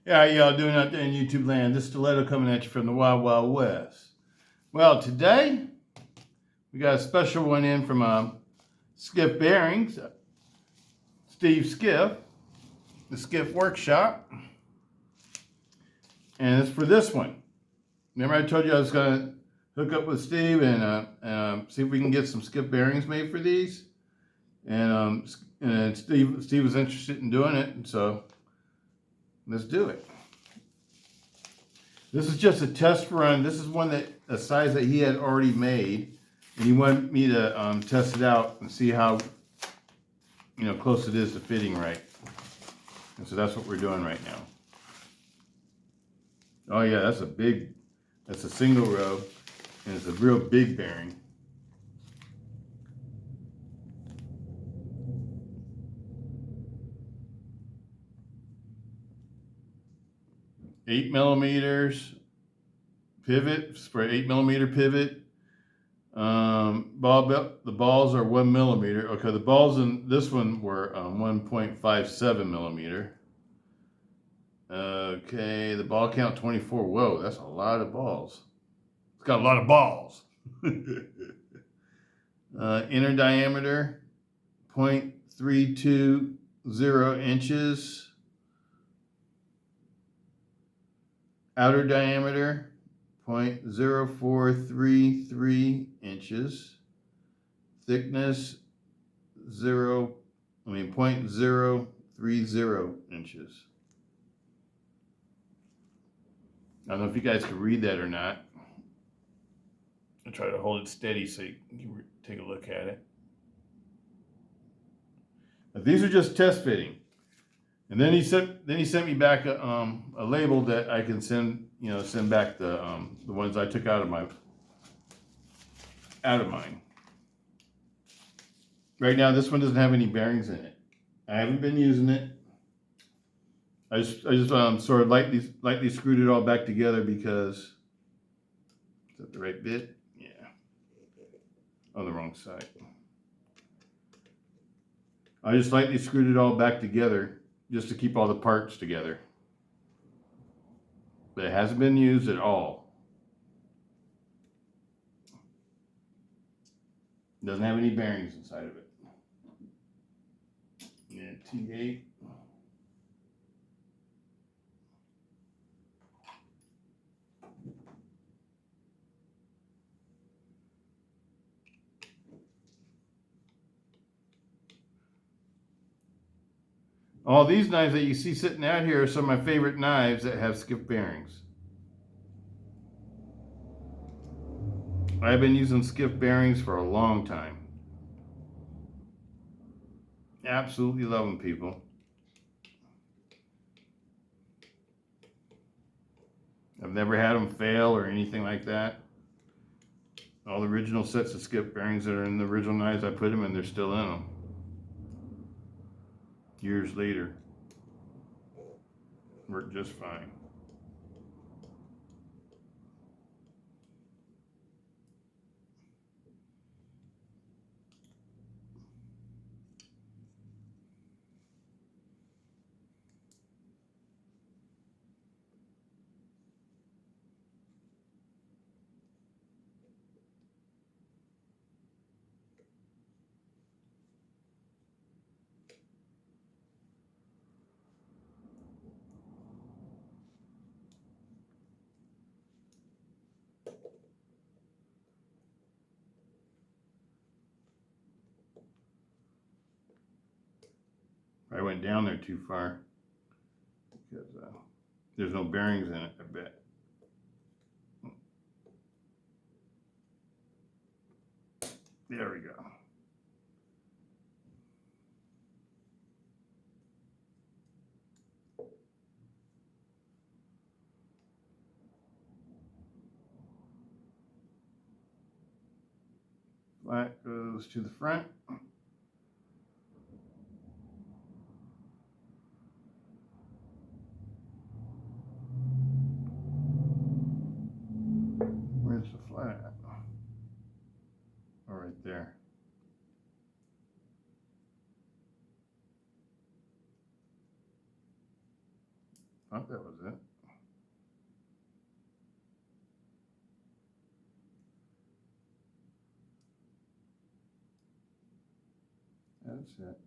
Yeah, how y'all doing out there in YouTube land? This Stiletto coming at you from the Wild Wild West. Well, today we got a special one in from Skiff Bearings, Steve Skiff, the Skiff Workshop, and it's for this one. Remember I told you I was going to hook up with Steve and see if we can get some Skiff bearings made for these, and Steve was interested in doing it, and so let's do it. This is just a test run. This is one that a size that he had already made, and he wanted me to test it out and see how close it is to fitting right. And so that's what we're doing right now. Oh yeah, that's a single row, and it's a real big bearing. Eight millimeters pivot for 8mm pivot. The balls are 1 millimeter. Okay, the balls in this one were 1.57 millimeter. Okay, the ball count 24. Whoa, that's a lot of balls. It's got a lot of balls. Inner diameter 0.320 inches. Outer diameter 0.0433 inches. Thickness 0.030 inches. I don't know if you guys can read that or not. I'll try to hold it steady so you can take a look at it. But these are just test fitting. And then he sent me back a label that I can send back the ones I took out of mine. Right now, this one doesn't have any bearings in it. I haven't been using it. I just sort of lightly screwed it all back together because is that the right bit? Yeah, on the wrong side. I just lightly screwed it all back together just to keep all the parts together. But it hasn't been used at all. It doesn't have any bearings inside of it. Yeah, T8. All these knives that you see sitting out here are some of my favorite knives that have Skiff bearings. I've been using Skiff bearings for a long time. Absolutely love them, people. I've never had them fail or anything like that. All the original sets of Skiff bearings that are in the original knives, I put them in, they're still in them. Years later. Work just fine. I went down there too far because there's no bearings in it, I bet. There we go. Flat goes to the front. Where's the flat? Oh, right there. Oh, that was it. That's it.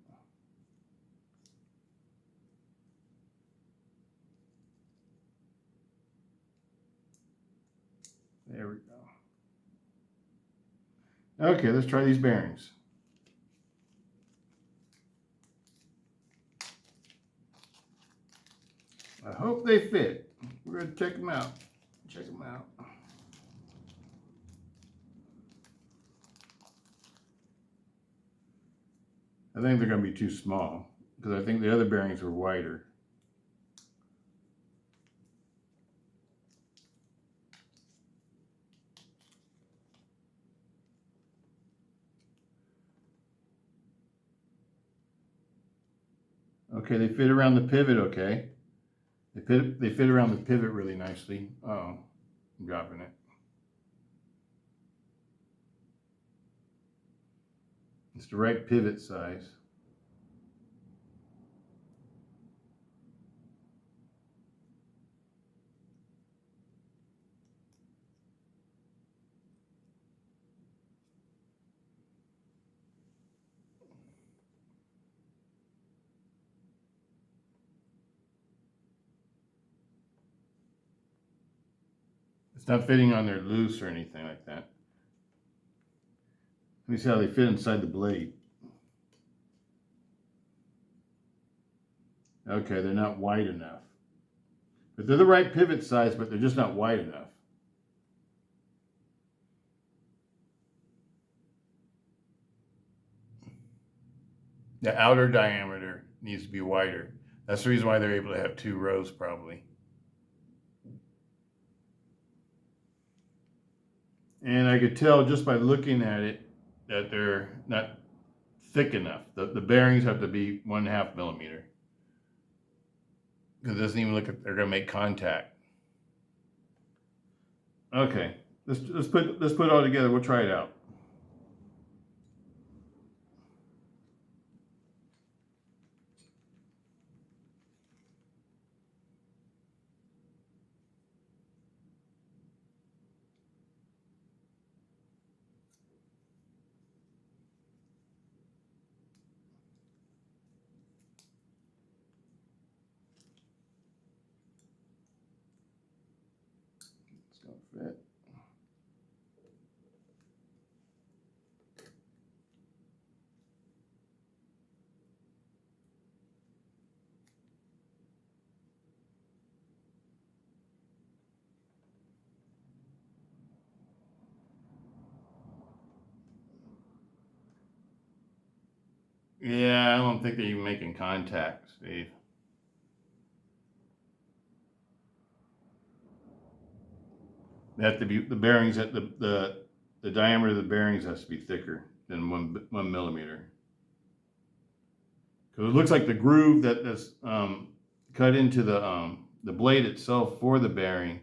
There we go. Okay, let's try these bearings. I hope they fit. We're going to check them out. Check them out. I think they're going to be too small because I think the other bearings were wider. Okay, they fit around the pivot okay. They fit around the pivot really nicely. Oh, I'm dropping it. It's the right pivot size. It's not fitting on there loose or anything like that. Let me see how they fit inside the blade. Okay, they're not wide enough. But they're the right pivot size, but they're just not wide enough. The outer diameter needs to be wider. That's the reason why they're able to have 2 rows probably. And I could tell just by looking at it that they're not thick enough. The bearings have to be 1/2 millimeter. Because it doesn't even look like they're going to make contact. Okay, let's put it all together. We'll try it out. It's going to fit. Yeah, I don't think they're even making contact, Steve. They have to be, the bearings, the diameter of the bearings has to be thicker than 1 millimeter. Because it looks like the groove that's cut into the blade itself for the bearing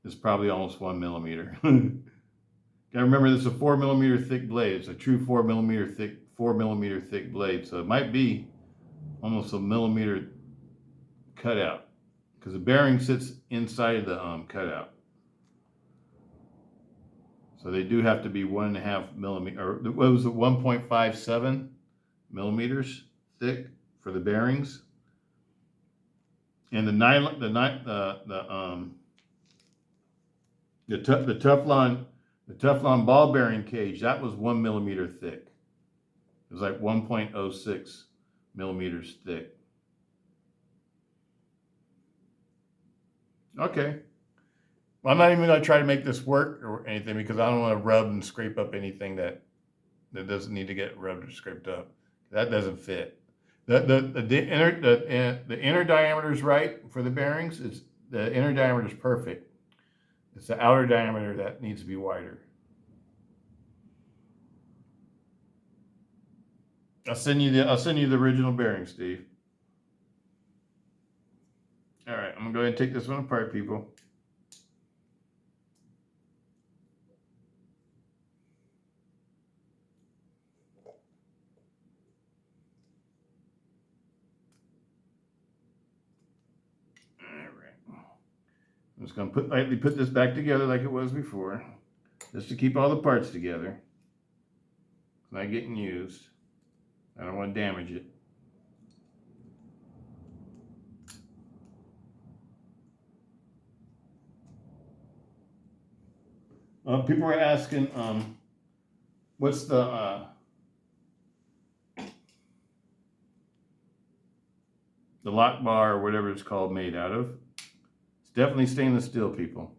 is probably almost 1 millimeter. Gotta remember, this is a 4 millimeter thick blade. It's a true 4 millimeter thick blade. So it might be almost a millimeter cutout because the bearing sits inside the cutout. So they do have to be 1.5 millimeter, or what was it, 1.57 millimeters thick for the bearings. And the Teflon ball bearing cage, that was 1 millimeter thick. It was like 1.06 millimeters thick. Okay. Well, I'm not even going to try to make this work or anything because I don't want to rub and scrape up anything that doesn't need to get rubbed or scraped up. That doesn't fit. The inner diameter is right for the bearings. The inner diameter is perfect. It's the outer diameter that needs to be wider. I'll send you the original bearing, Steve. All right, I'm gonna go ahead and take this one apart, people. There I'm just going to lightly put this back together like it was before, just to keep all the parts together. It's not getting used. I don't want to damage it. People were asking, what's the lock bar or whatever it's called made out of? It's definitely stainless steel, people.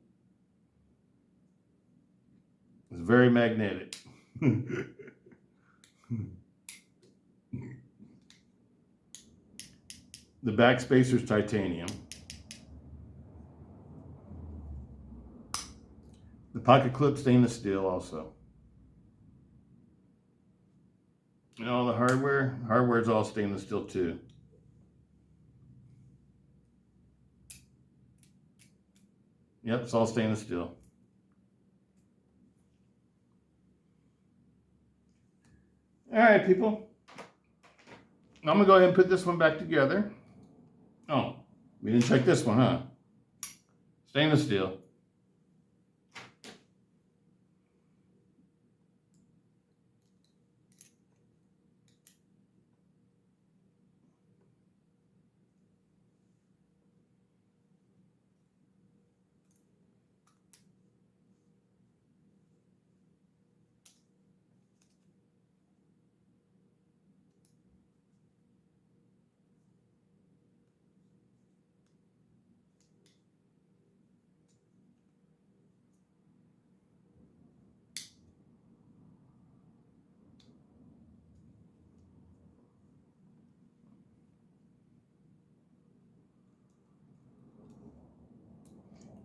It's very magnetic. The back spacer is titanium. The pocket clip stainless steel also. And all the hardware is all stainless steel too. Yep, it's all stainless steel. All right, people. I'm gonna go ahead and put this one back together. Oh, we didn't check this one, huh? Stainless steel.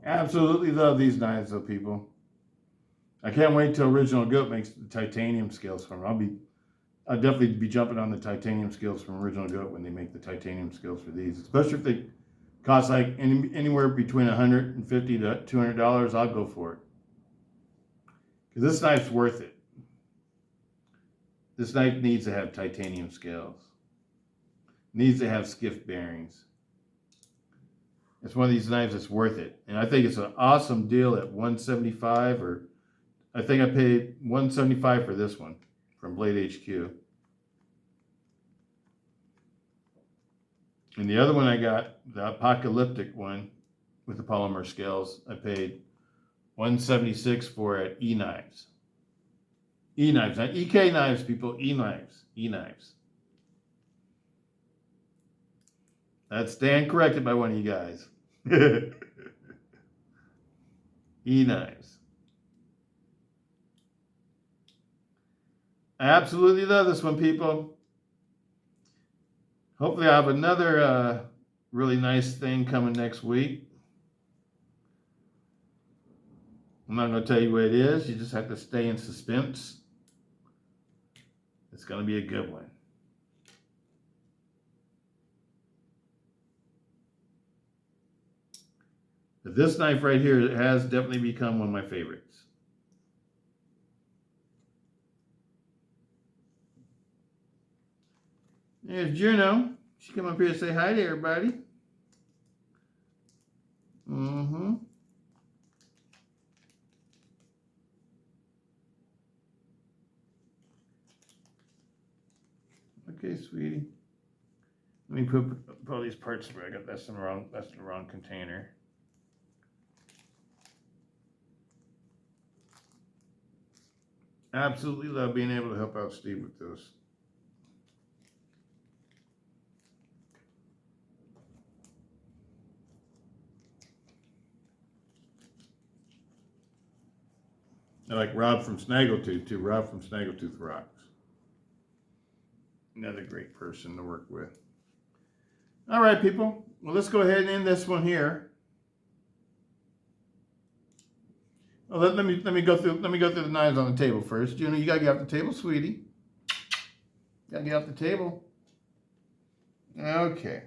Absolutely love these knives though, people. I can't wait till Original Goat makes the titanium scales from them. I'll definitely be jumping on the titanium scales from Original Goat when they make the titanium scales for these, especially if they cost like anywhere between $150 to $200. I'll go for it because this knife's worth it. This knife needs to have titanium scales. Needs to have skiff bearings. It's one of these knives that's worth it. And I think it's an awesome deal at $175, or I think I paid $175 for this one from Blade HQ. And the other one I got, the apocalyptic one with the polymer scales, I paid $176 for at E-Knives. E-Knives, not EK Knives, people, E-Knives, E-Knives. That's stand corrected by one of you guys. E-Knives. I absolutely love this one, people. Hopefully I have another really nice thing coming next week. I'm not going to tell you what it is. You just have to stay in suspense. It's going to be a good one. But this knife right here has definitely become one of my favorites. There's Juno. She come up here to say hi to everybody. Mm-hmm. Okay, sweetie. Let me put all these parts where I got that's in the wrong container. Absolutely love being able to help out Steve with this. I like Rob from Snaggletooth too. Rob from Snaggletooth rocks. Another great person to work with. All right, people. Well, let's go ahead and end this one here. Well, let me go through the knives on the table first. Juno, you gotta get off the table, sweetie. Gotta get off the table. Okay.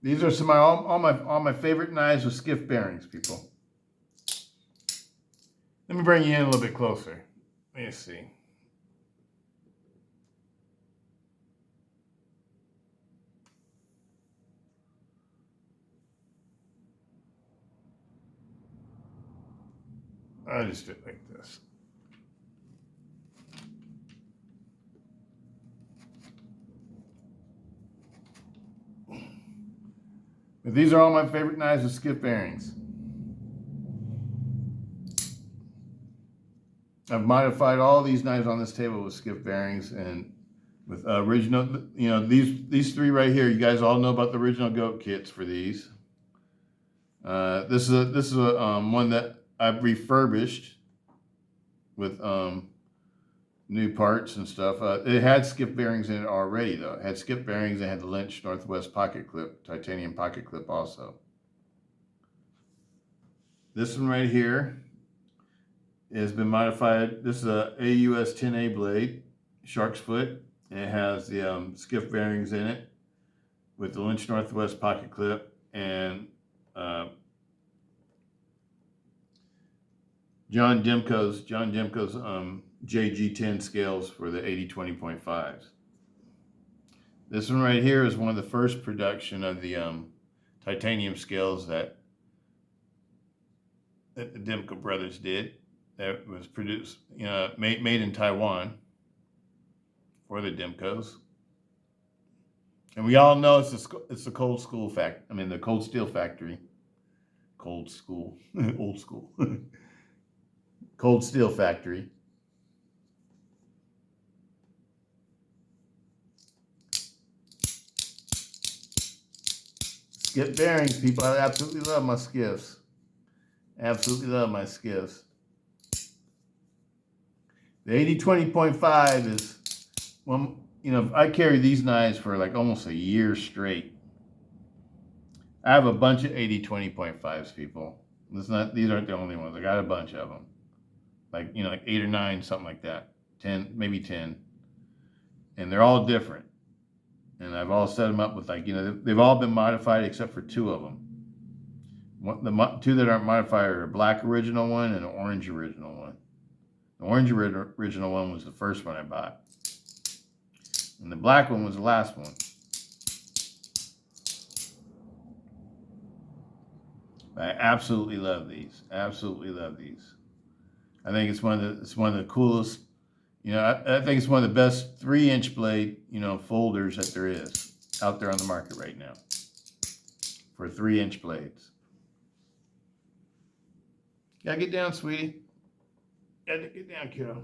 These are some all my favorite knives with skiff bearings, people. Let me bring you in a little bit closer. Let me see. I just fit like this. But these are all my favorite knives with Skiff bearings. I've modified all these knives on this table with Skiff bearings and with original, you know, these three right here. You guys all know about the original goat kits for these. This is a one that I've refurbished with new parts and stuff. It had Skiff bearings in it already though. It had Skiff bearings. It had the Lynch Northwest pocket clip, titanium pocket clip also. This one right here has been modified. This is a AUS 10A blade, shark's foot. And it has the Skiff bearings in it with the Lynch Northwest pocket clip and John Demko's JG10 scales for the 80-20.5s. This one right here is one of the first production of the titanium scales that the Demko brothers did. That was produced, you know, made in Taiwan for the Demkos. And we all know it's the cold school the cold steel factory. Cold school, old school. Cold steel factory. Skiff bearings, people. I absolutely love my skiffs. Absolutely love my skiffs. The 80-20.5 is, well, you know, I carry these knives for like almost a year straight. I have a bunch of 80-20.5s, people. These aren't the only ones. I got a bunch of them. Like, you know, like 8 or 9, something like that. 10, maybe 10. And they're all different. And I've all set them up with, like, you know, they've all been modified except for 2 of them. The 2 that aren't modified are a black original one and an orange original one. The orange original one was the first one I bought. And the black one was the last one. I absolutely love these. Absolutely love these. I think it's one of the coolest, you know, I think it's one of the best 3-inch blade, you know, folders that there is out there on the market right now for 3-inch blades. Gotta get down, sweetie. Gotta get down, kiddo.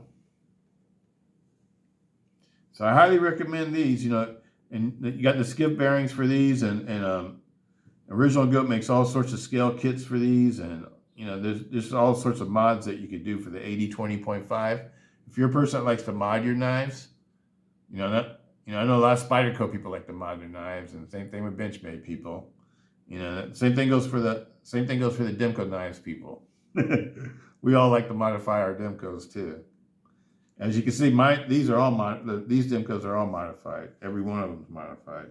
So I highly recommend these, you know, and you got the Skiff bearings for these, and Original Goat makes all sorts of scale kits for these, and you know, there's all sorts of mods that you could do for the 80-20.5. If you're a person that likes to mod your knives, you know, I know a lot of Spyderco people like to mod their knives, and the same thing with Benchmade people. You know, same thing goes for the Demko knives people. We all like to modify our Demkos too. As you can see, these Demkos are all modified. Every one of them is modified.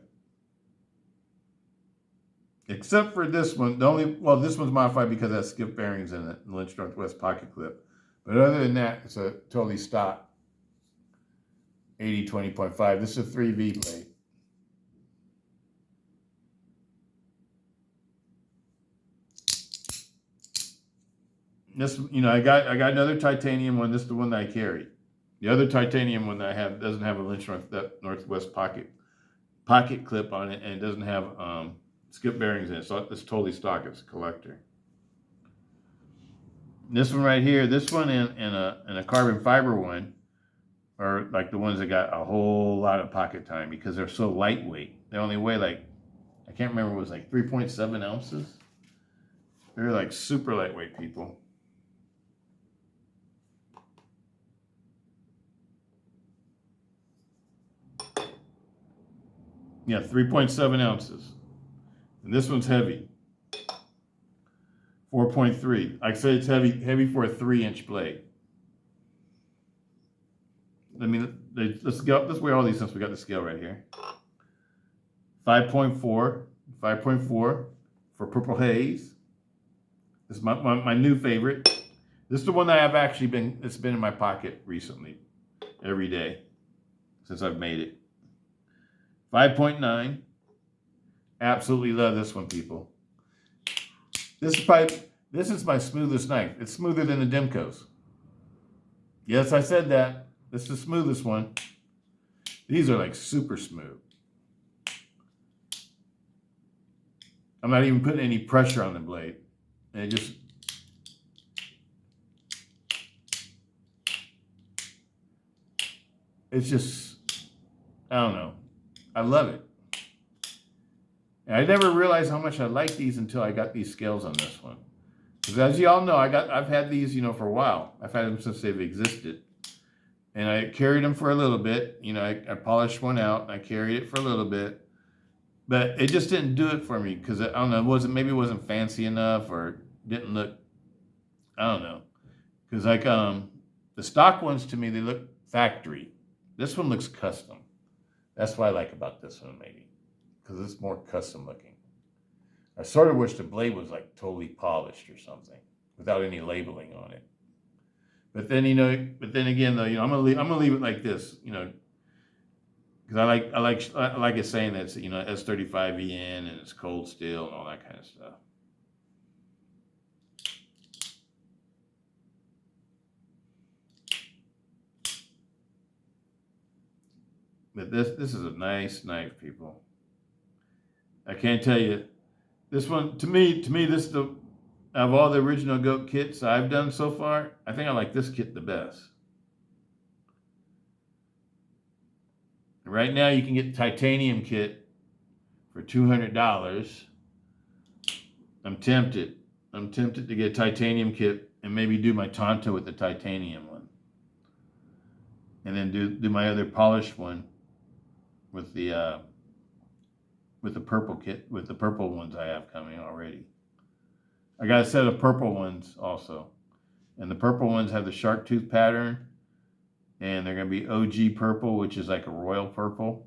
Except for this one. This one's modified because it has Skiff bearings in it, the Lynch Northwest pocket clip. But other than that, it's a totally stock 80-20.5. This is a 3V blade. This, you know, I got another titanium one. This is the one that I carry. The other titanium one that I have doesn't have a Lynch Northwest pocket clip on it, and it doesn't have Skiff bearings in it. So it's totally stock. It's a collector. This one right here, this one and a carbon fiber one are like the ones that got a whole lot of pocket time because they're so lightweight. They only weigh like, I can't remember, it was like 3.7 ounces. They're like super lightweight, people. Yeah, 3.7 ounces. And this one's heavy. 4.3. I say it's heavy for a 3-inch blade. I mean, let's weigh all these since we got the scale right here. 5.4 for Purple Haze. This is my new favorite. This is the one that I've actually it's been in my pocket recently, every day since I've made it. 5.9. Absolutely love this one, people. This is probably, This is my smoothest knife. It's smoother than the Demco's. Yes, I said that. This is the smoothest one. These are like super smooth. I'm not even putting any pressure on the blade. And it just, it's just, I don't know. I love it. And I never realized how much I like these until I got these scales on this one. Because as you all know, I've had these, for a while. I've had them since they've existed. And I carried them for a little bit. I polished one out and I carried it for a little bit. But it just didn't do it for me because I don't know, maybe it wasn't fancy enough or didn't look, I don't know. Because the stock ones to me, they look factory. This one looks custom. That's what I like about this one maybe, because it's more custom looking. I sort of wish the blade was like totally polished or something without any labeling on it. But then again though, I'm gonna leave it like this, because I like it saying that it's S35VN and it's cold steel and all that kind of stuff. But this is a nice knife, people. I can't tell you, this one to me this is the, of all the original goat kits I've done so far, I think I like this kit the best. Right now you can get the titanium kit for $200. I'm tempted to get a titanium kit and maybe do my Tonto with the titanium one. And then do my other polished one with the purple kit, with the purple ones I have coming already. I got a set of purple ones also. And the purple ones have the shark tooth pattern. And they're going to be OG purple, which is like a royal purple.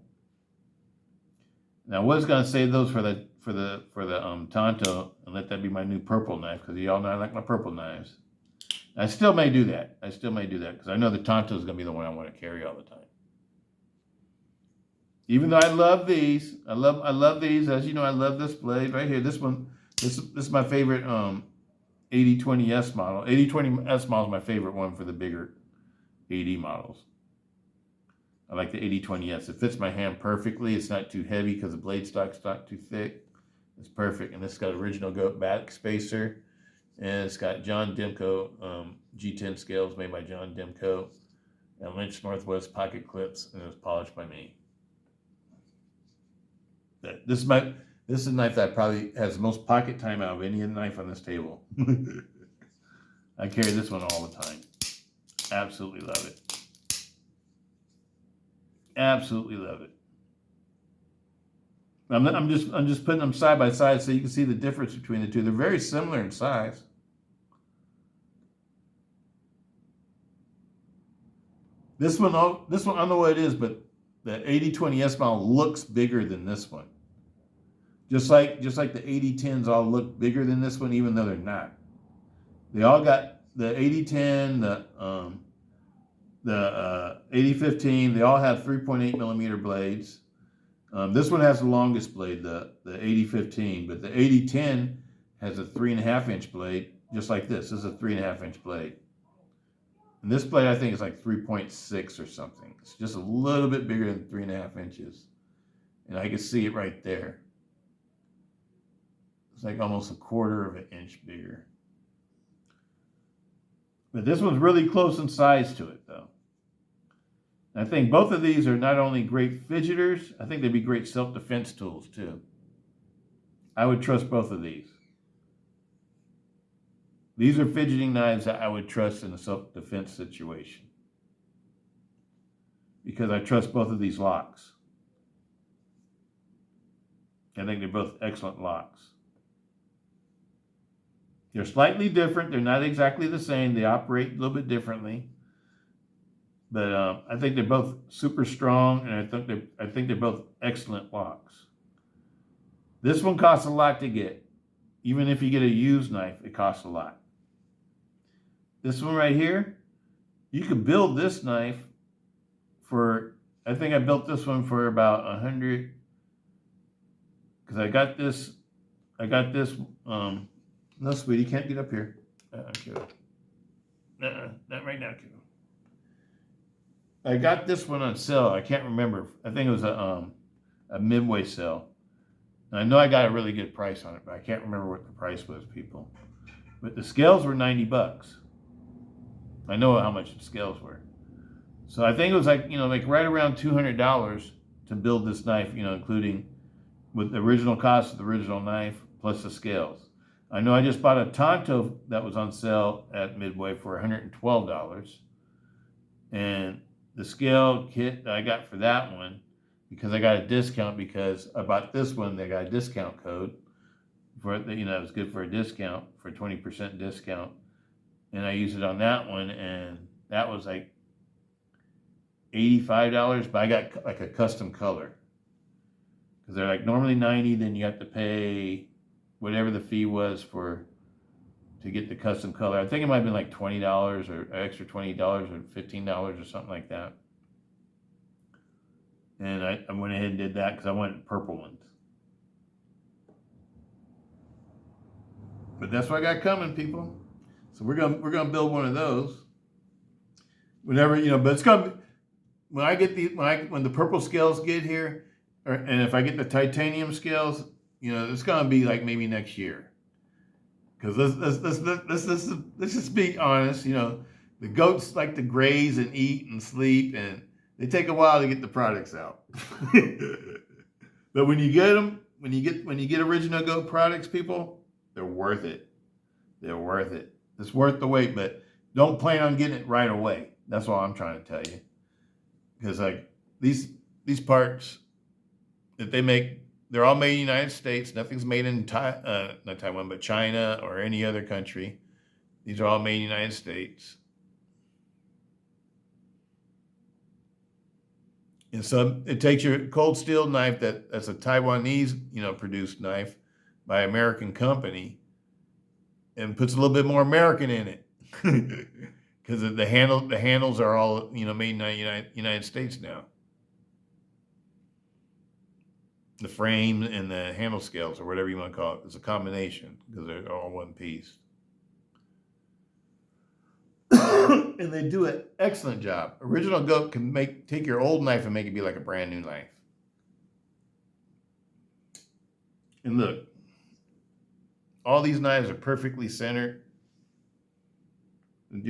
Now I was going to save those for the Tonto and let that be my new purple knife, because y'all know I like my purple knives. I still may do that. Because I know the Tonto is going to be the one I want to carry all the time. Even though I love these, I love these. As you know, I love this blade right here. This one, this is my favorite 8020S model. 8020S model is my favorite one for the bigger AD models. I like the 8020S. It fits my hand perfectly. It's not too heavy because the blade stock's not too thick. It's perfect. And it's got original goat back spacer. And it's got John Demco G10 scales made by John Demco. And Lynch Northwest pocket clips. And it was polished by me. This is a knife that probably has the most pocket time out of any knife on this table. I carry this one all the time. Absolutely love it. Absolutely love it. I'm just putting them side by side so you can see the difference between the two. They're very similar in size. This one, I don't know what it is, but the 8020S model looks bigger than this one. Just like the 8010s all look bigger than this one, even though they're not. They all got the 8010, the 8015. They all have 3.8 millimeter blades. This one has the longest blade, the 8015, but the 8010 has a 3.5 inch blade, just like this. This is a 3.5 inch blade. And this blade, I think, is like 3.6 or something. It's just a little bit bigger than 3.5 inches. And I can see it right there. It's like almost a 1/4 of an inch bigger. But this one's really close in size to it, though. I think both of these are not only great fidgeters, I think they'd be great self-defense tools, too. I would trust both of these. These are fidgeting knives that I would trust in a self-defense situation, because I trust both of these locks. I think they're both excellent locks. They're slightly different. They're not exactly the same. They operate a little bit differently. But I think they're both super strong, and I think they're both excellent locks. This one costs a lot to get. Even if you get a used knife, it costs a lot. This one right here, you could build this knife for, I think I built this one for about 100, because I got this No, sweetie, can't get up here. Kiddo. Not right now, kiddo. I got this one on sale. I can't remember. I think it was a midway sale. And I know I got a really good price on it, but I can't remember what the price was, people. But the scales were 90 bucks. I know how much the scales were. So I think it was like, like right around $200 to build this knife, including with the original cost of the original knife plus the scales. I know I just bought a Tonto that was on sale at Midway for $112. And the scale kit that I got for that one, because I got a discount because I bought this one, they got a discount code for it, it was good for a discount, for a 20% discount. And I used it on that one, and that was like $85, but I got like a custom color. Because they're like normally 90, then you have to pay whatever the fee was to get the custom color. I think it might have been like $20 or extra $20 or $15 or something like that. And I went ahead and did that because I wanted purple ones. But that's what I got coming, people. So we're gonna build one of those. Whenever, but it's gonna be, when the purple scales get here, and if I get the titanium scales, it's gonna be like maybe next year. Because let's just be honest. The goats like to graze and eat and sleep, and they take a while to get the products out. But when you get them, when you get original goat products, people, they're worth it. They're worth it. It's worth the wait, but don't plan on getting it right away. That's all I'm trying to tell you. Because like these parts that they make, they're all made in the United States. Nothing's made in not Taiwan, but China or any other country. These are all made in the United States. And so it takes your cold steel knife that's a Taiwanese, produced knife by an American company, and puts a little bit more American in it. Because the handles are all, made in the United States now. The frame and the handle scales, or whatever you want to call it, it's a combination because they're all one piece. And they do an excellent job. Original Goat can take your old knife and make it be like a brand new knife. And look, all these knives are perfectly centered. And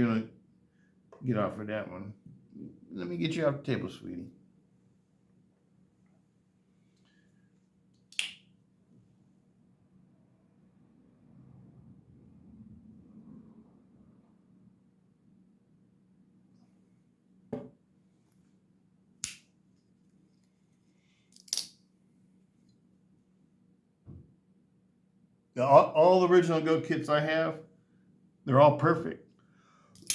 get off of that one. Let me get you off the table, sweetie. Now, all the original Goat kits I have, they're all perfect.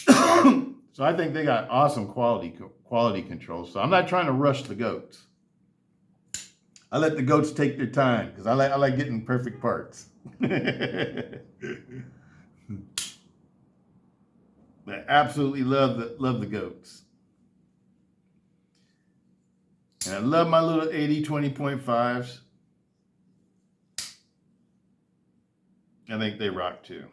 So I think they got awesome quality control. So I'm not trying to rush the goats. I let the goats take their time because I like getting perfect parts. I absolutely love the goats. And I love my little 80-20.5s. I think they rock too.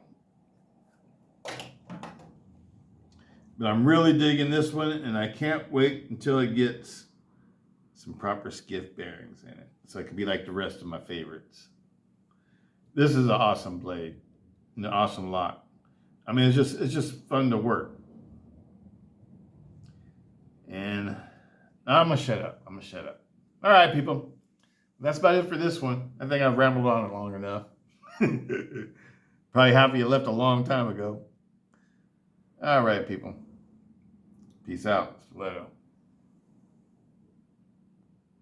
But I'm really digging this one, and I can't wait until it gets some proper skiff bearings in it, so it can be like the rest of my favorites. This is an awesome blade, and an awesome lock. I mean, it's just fun to work. And I'm gonna shut up. All right, people. That's about it for this one. I think I've rambled on it long enough. Probably half of you left a long time ago. All right, people. Peace out. Stiletto.